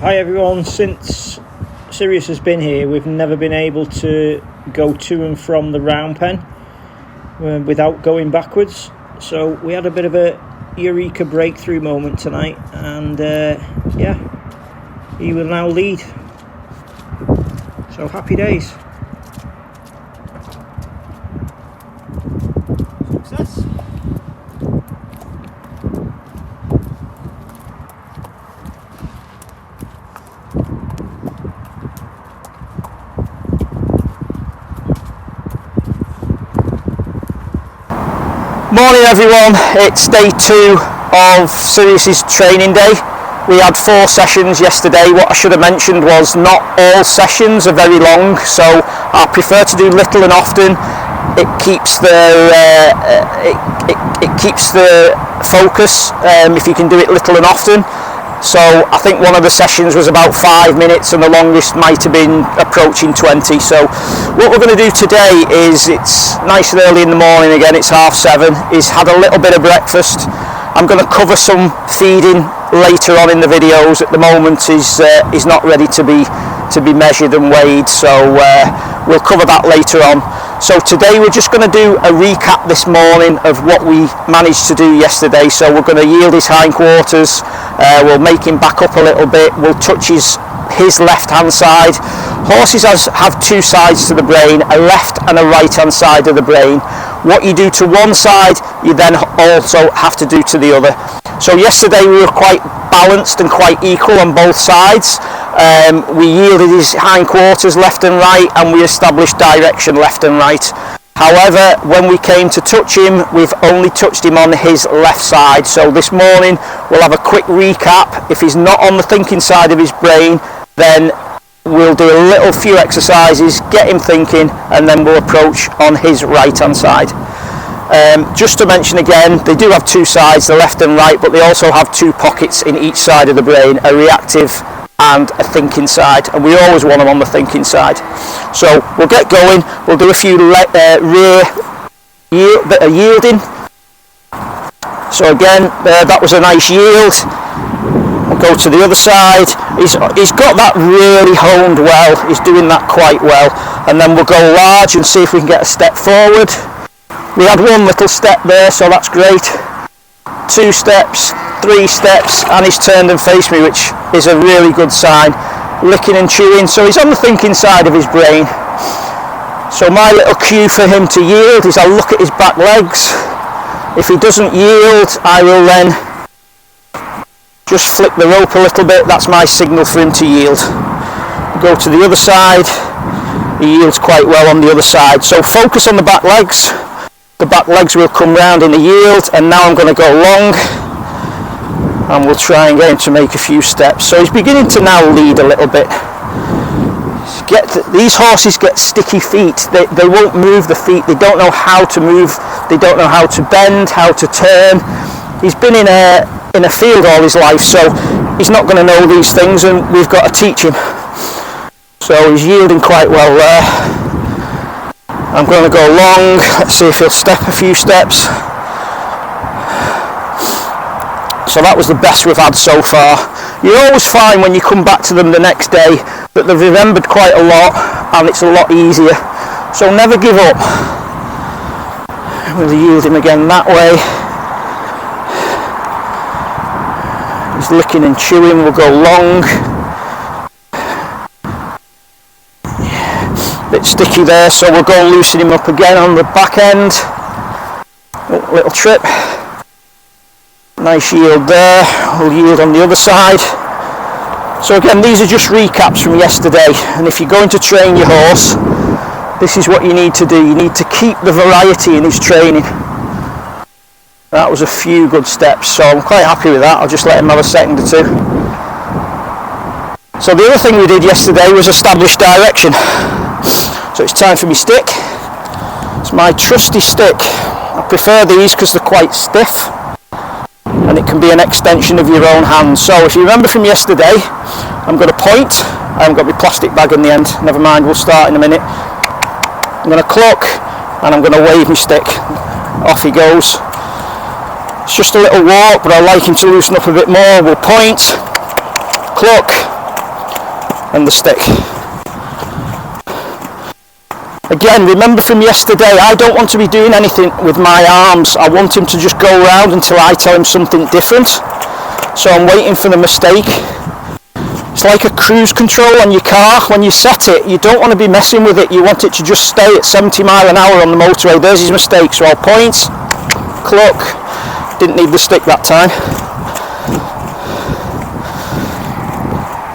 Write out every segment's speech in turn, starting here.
Hi everyone, since Sirius has been here we've never been able to go to and from the round pen without going backwards, so we had a bit of a eureka breakthrough moment tonight, and he will now lead, so happy days. Success. Morning everyone, it's day 2 of Sirius's training day. We had 4 sessions yesterday. What I should have mentioned was not all sessions are very long, so I prefer to do little and often. It keeps the it keeps the focus if you can do it little and often. So I think one of the sessions was about 5 minutes and the longest might have been approaching 20. So what we're going to do today is, it's nice and early in the morning again, it's 7:30, is had a little bit of breakfast. I'm going to cover some feeding later on in the videos. At the moment is not ready to be measured and weighed, so we'll cover that later on. So today we're just going to do a recap this morning of what we managed to do yesterday. So we're going to yield his hindquarters, we'll make him back up a little bit, we'll touch his left hand side. Horses have 2 sides to the brain, a left and a right hand side of the brain. What you do to one side, you then also have to do to the other. So yesterday we were quite balanced and quite equal on both sides. We yielded his hindquarters left and right, and we established direction left and right. However, when we came to touch him, we've only touched him on his left side. So this morning we'll have a quick recap. If he's not on the thinking side of his brain, then we'll do a few exercises, get him thinking, and then we'll approach on his right hand side. Just to mention again, they do have 2 sides, the left and right, but they also have 2 pockets in each side of the brain, a reactive and a thinking side, and we always want them on the thinking side. So we'll get going, we'll do a few rear bit of yielding. So again, that was a nice yield. We'll go to the other side. He's got that really honed well, he's doing that quite well, and then we'll go large and see if we can get a step forward. We had 1 little step there, so that's great. 2 steps, 3 steps, and he's turned and faced me, which is a really good sign. Licking and chewing, so he's on the thinking side of his brain. So my little cue for him to yield is I'll look at his back legs. If he doesn't yield, I will then just flick the rope a little bit. That's my signal for him to yield. Go to the other side. He yields quite well on the other side. So focus on the back legs. The back legs will come round in the yield, and now I'm going to go long, and we'll try and get him to make a few steps. So he's beginning to now lead a little bit. These horses get sticky feet. They won't move the feet. They don't know how to move. They don't know how to bend, how to turn. He's been in a field all his life, so he's not going to know these things, and we've got to teach him. So he's yielding quite well there. I'm going to go long. Let's see if he'll step a few steps. So that was the best we've had so far. You always find when you come back to them the next day that they've remembered quite a lot, and it's a lot easier. So never give up. We'll yield him again that way. He's licking and chewing. We'll go long. Bit sticky there, so we'll go and loosen him up again on the back end. Little trip. Nice yield there. We'll yield on the other side. So again, these are just recaps from yesterday, and if you're going to train your horse, this is what you need to do. You need to keep the variety in his training. That was a few good steps, so I'm quite happy with that. I'll just let him have a second or 2. So the other thing we did yesterday was establish direction. So it's time for me stick. It's my trusty stick. I prefer these because they're quite stiff, and it can be an extension of your own hand. So if you remember from yesterday, I'm going to point. I haven't got my plastic bag in the end. Never mind, we'll start in a minute. I'm going to cluck, and I'm going to wave my stick. Off he goes. It's just a little walk, but I like him to loosen up a bit more. We'll point, cluck, and the stick. Again, remember from yesterday, I don't want to be doing anything with my arms. I want him to just go around until I tell him something different. So I'm waiting for the mistake. It's like a cruise control on your car. When you set it, you don't want to be messing with it. You want it to just stay at 70 mile an hour on the motorway. There's his mistake. So I'll point, cluck. Didn't need the stick that time.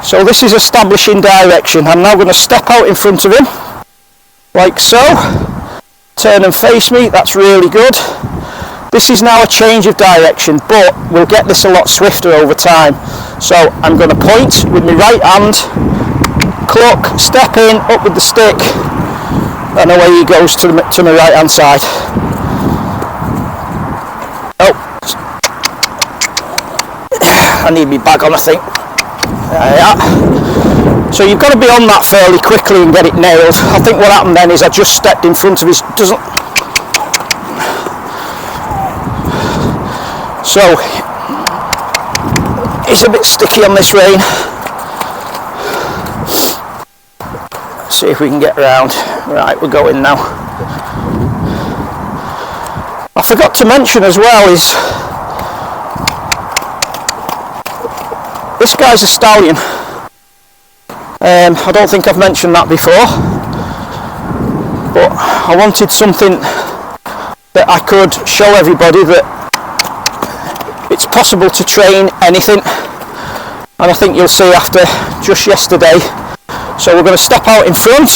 So this is establishing direction. I'm now going to step out in front of him, like so. Turn and face me. That's really good. This is now a change of direction, but we'll get this a lot swifter over time. So I'm going to point with my right hand, cluck, step in, up with the stick, and away he goes to my right hand side. Oh, I need my bag on, I think. There we are. So you've got to be on that fairly quickly and get it nailed. I think what happened then is I just stepped in front of his, so it's a bit sticky on this rein. See if we can get around. Right, we're going now. I forgot to mention as well is this guy's a stallion. I don't think I've mentioned that before, but I wanted something that I could show everybody that it's possible to train anything, and I think you'll see after just yesterday. So we're going to step out in front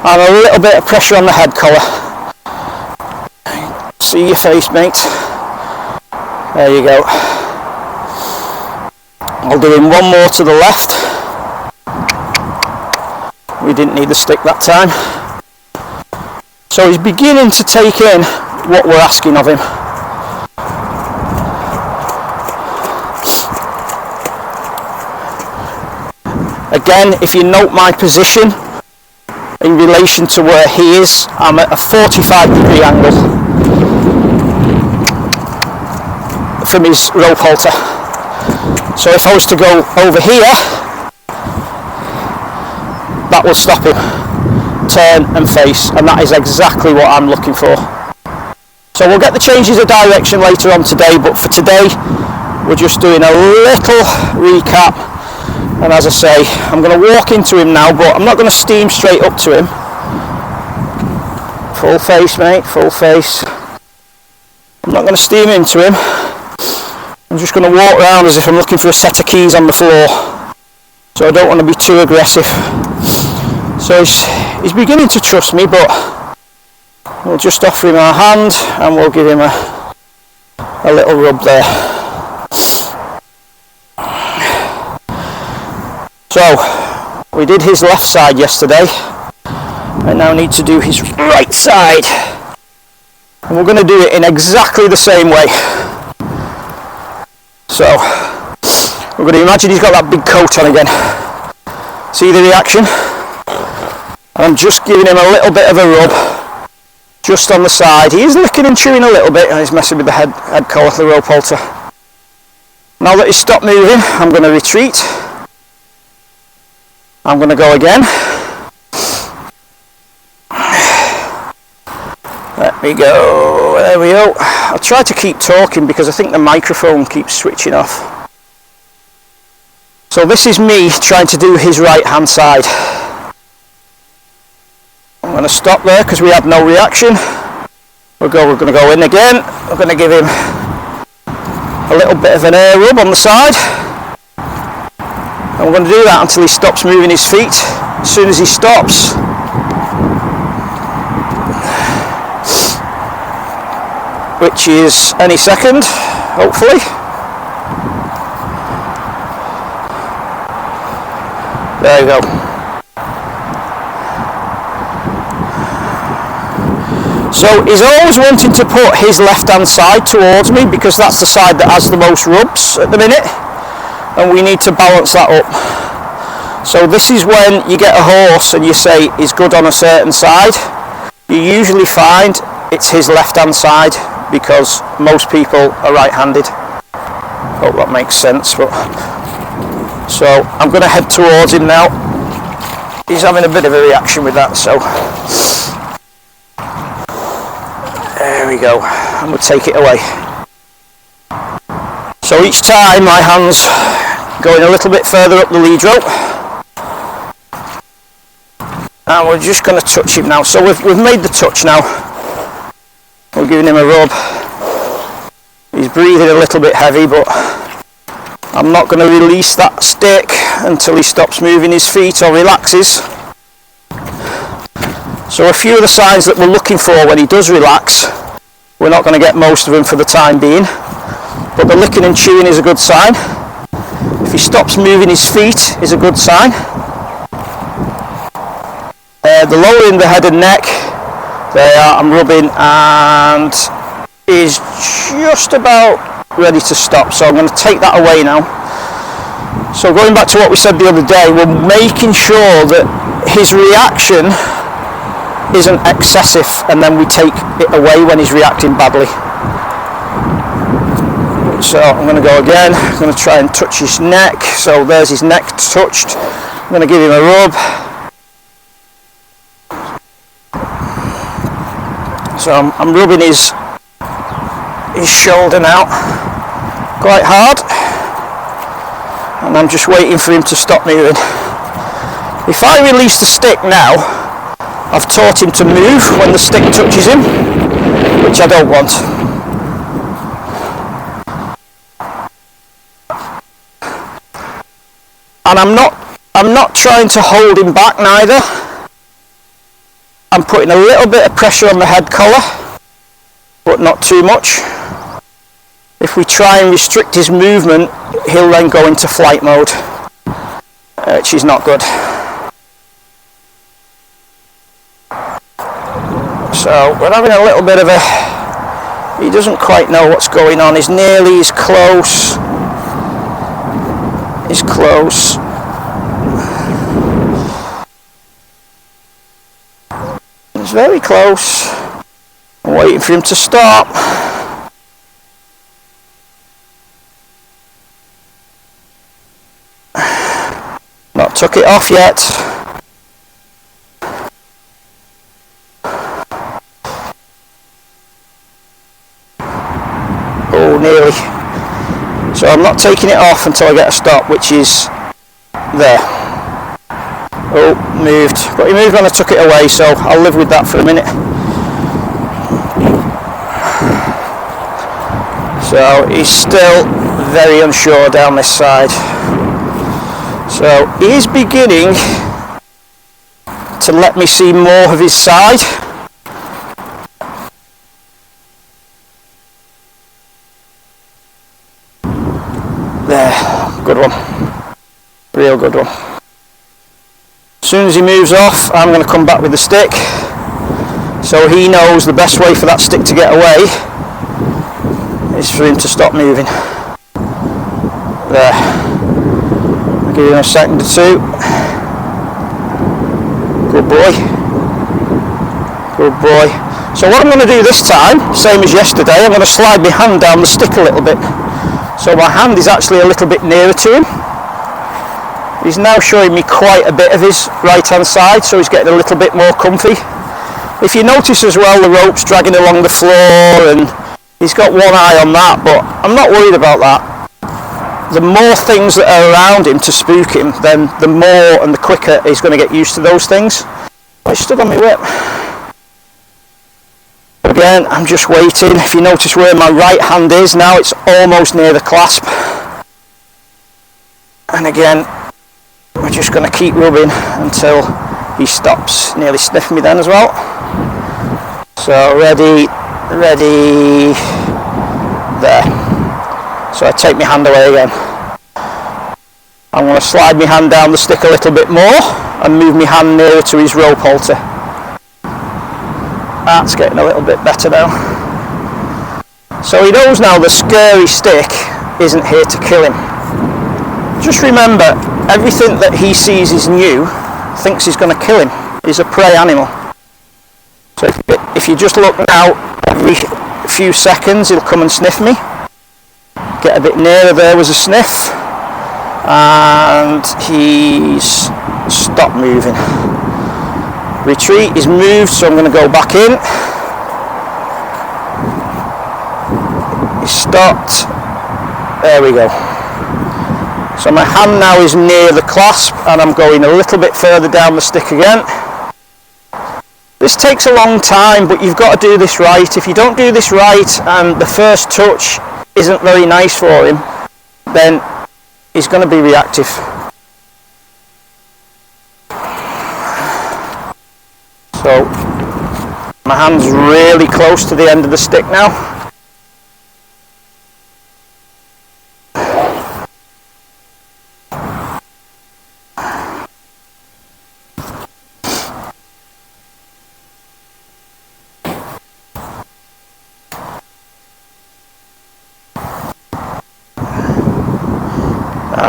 and a little bit of pressure on the head collar. See your face, mate. There you go. I'll do him one more to the left. We didn't need the stick that time. So he's beginning to take in what we're asking of him. Again, if you note my position in relation to where he is, I'm at a 45-degree angle from his rope halter. So if I was to go over here, that will stop him. Turn and face, and that is exactly what I'm looking for. So we'll get the changes of direction later on today, but for today we're just doing a little recap. And as I say, I'm going to walk into him now, but I'm not going to steam straight up to him. Full face, mate, full face. I'm not going to steam into him. I'm just going to walk around as if I'm looking for a set of keys on the floor. So I don't want to be too aggressive. So he's beginning to trust me, but we'll just offer him our hand and we'll give him a little rub there. So we did his left side yesterday. I now need to do his right side. And we're going to do it in exactly the same way. So we're going to imagine he's got that big coat on again. See the reaction? And I'm just giving him a little bit of a rub just on the side. He is licking and chewing a little bit and he's messing with the head collar, the rope halter. Now that he's stopped moving, I'm going to retreat. I'm going to go again. Let me go. There we go. I'll try to keep talking because I think the microphone keeps switching off. So this is me trying to do his right hand side. I'm going to stop there because we had no reaction. We're going to go in again. We're going to give him a little bit of an air rub on the side. And we're going to do that until he stops moving his feet. As soon as he stops, which is any second, hopefully. There you go. So he's always wanting to put his left hand side towards me because that's the side that has the most rubs at the minute. And we need to balance that up. So this is when you get a horse and you say he's good on a certain side. You usually find it's his left hand side because most people are right-handed. Hope that makes sense. But So I'm going to head towards him now. He's having a bit of a reaction with that, so there we go, and we'll take it away. So each time my hand's going a little bit further up the lead rope, and we're just going to touch him now. So we've made the touch now. We're giving him a rub. He's breathing a little bit heavy, but I'm not going to release that stick until he stops moving his feet or relaxes. So a few of the signs that we're looking for when he does relax, we're not going to get most of them for the time being, but the licking and chewing is a good sign. If he stops moving his feet is a good sign. The lowering the head and neck, there I'm rubbing, and is just about ready to stop, so I'm going to take that away now. So going back to what we said the other day, we're making sure that his reaction isn't excessive, and then we take it away when he's reacting badly. So I'm going to go again. I'm going to try and touch his neck. So there's his neck touched. I'm going to give him a rub. So I'm rubbing his shoulder now quite hard, and I'm just waiting for him to stop moving. If I release the stick now, I've taught him to move when the stick touches him, which I don't want. And I'm not trying to hold him back neither. I'm putting a little bit of pressure on the head collar, but not too much. If we try and restrict his movement, he'll then go into flight mode, which is not good. So we're having a little bit of a, he doesn't quite know what's going on. He's nearly, he's close. He's close. He's very close. I'm waiting for him to stop. Not took it off yet. Oh, nearly. So I'm not taking it off until I get a stop, which is there. Oh, moved. But he moved when I took it away, so I'll live with that for a minute. So he's still very unsure down this side. So he is beginning to let me see more of his side. There, good one. Real good one. As soon as he moves off, I'm going to come back with the stick. So he knows the best way for that stick to get away is for him to stop moving. There. I'll give him a second or two. Good boy. Good boy. So what I'm going to do this time, same as yesterday, I'm going to slide my hand down the stick a little bit. So my hand is actually a little bit nearer to him. He's now showing me quite a bit of his right hand side, so he's getting a little bit more comfy. If you notice as well, the rope's dragging along the floor and he's got one eye on that, but I'm not worried about that. The more things that are around him to spook him, then the more and the quicker he's going to get used to those things. I stood on my whip. Again, I'm just waiting. If you notice where my right hand is now, it's almost near the clasp. And again, we're just going to keep rubbing until he stops. Nearly sniffed me then as well. So ready, there. So I take my hand away again. I'm going to slide my hand down the stick a little bit more and move my hand nearer to his rope halter. That's getting a little bit better now. So he knows now the scary stick isn't here to kill him. Just remember, everything that he sees is new, thinks he's going to kill him. He's a prey animal. So if you just look now, every few seconds he'll come and sniff me. Get a bit nearer, there was a sniff. and he's stopped moving. Retreat is moved, so I'm going to go back in. He's stopped. There we go. So my hand now is near the clasp, and I'm going a little bit further down the stick again. This takes a long time, but you've got to do this right. If you don't do this right and the first touch isn't very nice for him, then he's going to be reactive. So my hand's really close to the end of the stick now.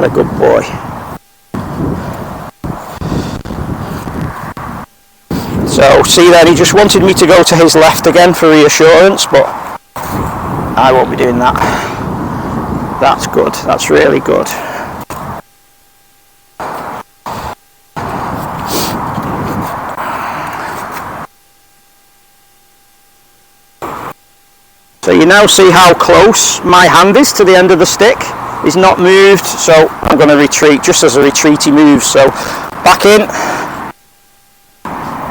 A good boy. So see then, he just wanted me to go to his left again for reassurance, but I won't be doing that. That's good, that's really good. So you now see how close my hand is to the end of the stick. He's not moved, so I'm going to retreat just as a retreat he moves. So back in.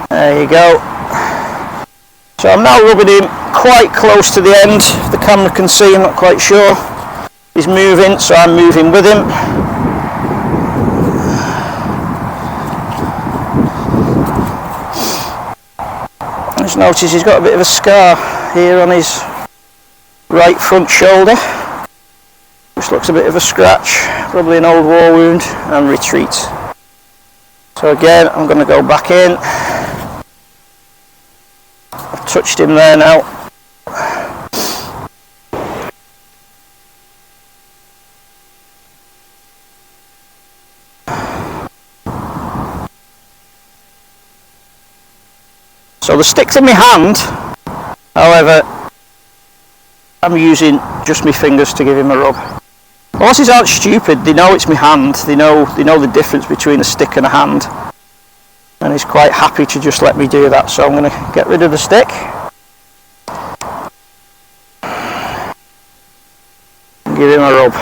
There you go. So I'm now rubbing him quite close to the end. The camera can see, I'm not quite sure. He's moving, so I'm moving with him. Just notice he's got a bit of a scar here on his right front shoulder. Just looks a bit of a scratch, probably an old war wound, and retreat. So again, I'm going to go back in. I've touched him there now. So the stick's in my hand, however, I'm using just my fingers to give him a rub. Horses aren't stupid, they know it's my hand, they know the difference between a stick and a hand. And he's quite happy to just let me do that, so I'm going to get rid of the stick. And give him a rub.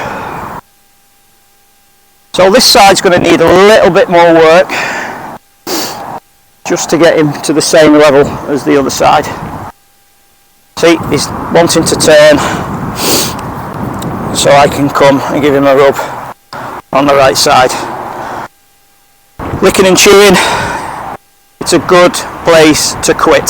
So this side's going to need a little bit more work, just to get him to the same level as the other side. See, he's wanting to turn, so I can come and give him a rub on the right side. Licking and chewing, it's a good place to quit.